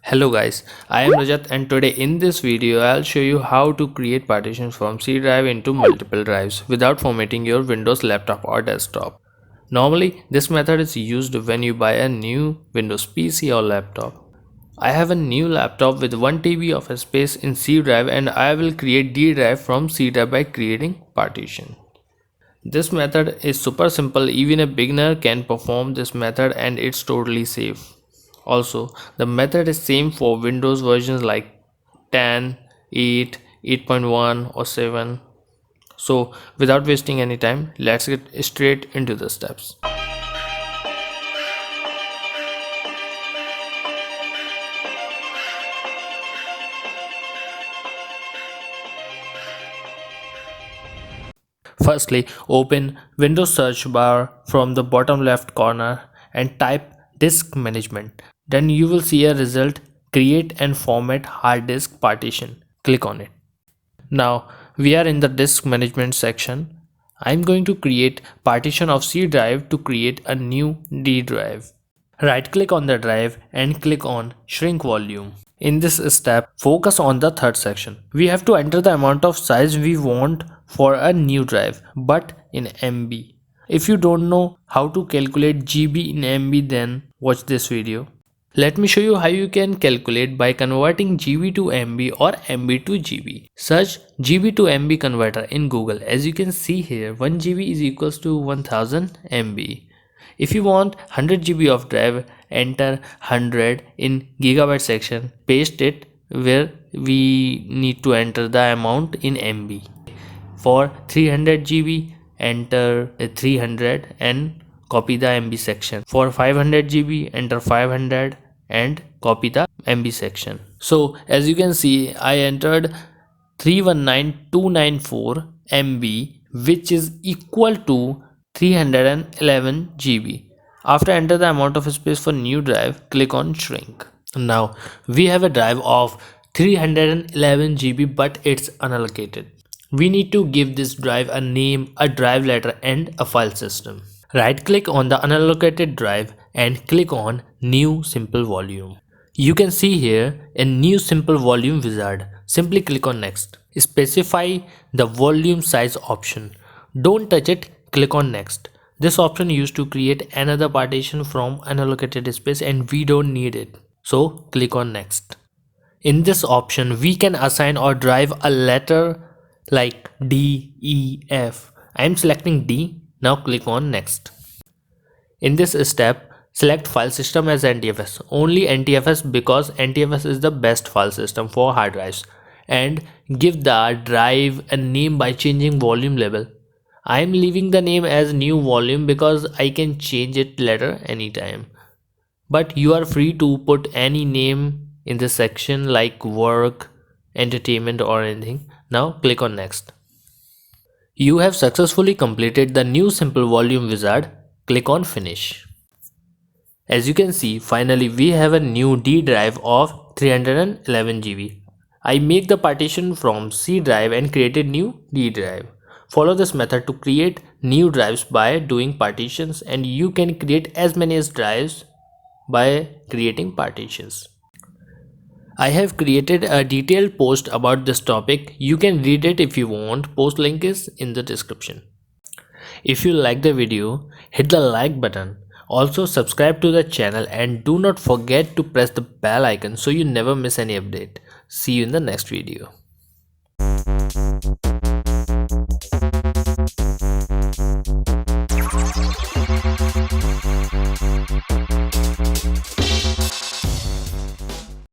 Hello guys, I am Rajat and today in this video I'll show you how to create partitions from C drive into multiple drives without formatting your Windows laptop or desktop. Normally this method is used when you buy a new Windows PC or laptop. I have a new laptop with 1 TB of space in C drive and I will create D drive from C drive by creating partition. This method is super simple, even a beginner can perform this method and it's totally safe. Also, the method is same for Windows versions like 10, 8, 8.1 or 7. So, without wasting any time, let's get straight into the steps. Firstly, open Windows search bar from the bottom left corner and type disk management. Then you will see a result, create and format hard disk partition. Click on it. Now we are in the disk management section. I'm going to create partition of C drive to create a new D drive. Right click on the drive and click on shrink volume. In this step, focus on the third section. We have to enter the amount of size we want for a new drive, but in MB. If you don't know how to calculate GB in MB, then watch this video. Let me show you how you can calculate by converting GB to MB or MB to GB. Search GB to MB converter in Google. As you can see here, 1 GB is equals to 1000 MB. If you want 100 GB of drive, enter 100 in gigabyte section, paste it where we need to enter the amount in MB. For 300 GB, enter 300 and copy the MB section. For 500 GB, enter 500 and copy the MB section. So as you can see, I entered 319294 MB, which is equal to 311 GB. After enter the amount of space for new drive, click on shrink. Now we have a drive of 311 GB, but it's unallocated. We need to give this drive a name, a drive letter and a file system. Right click on the unallocated drive and click on new simple volume. You can see here a new simple volume wizard. Simply click on next. Specify the volume size option. Don't touch it, click on next. This option used to create another partition from unallocated space and we don't need it. So click on next. In this option we can assign or drive a letter like D, E, F. I am selecting D. Now click on next. In this step, select file system as NTFS. Only NTFS because NTFS is the best file system for hard drives. And give the drive a name by changing volume label. I am leaving the name as new volume because I can change it later anytime. But you are free to put any name in this section like work, entertainment or anything. Now click on next. You have successfully completed the new simple volume wizard. Click on finish. As you can see, finally we have a new D drive of 311 GB. I make the partition from C drive and created new D drive. Follow this method to create new drives by doing partitions, and you can create as many as drives by creating partitions. I have created a detailed post about this topic. You can read it if you want. Post link is in the description. If you like the video, hit the like button. Also subscribe to the channel and do not forget to press the bell icon so you never miss any update. See you in the next video.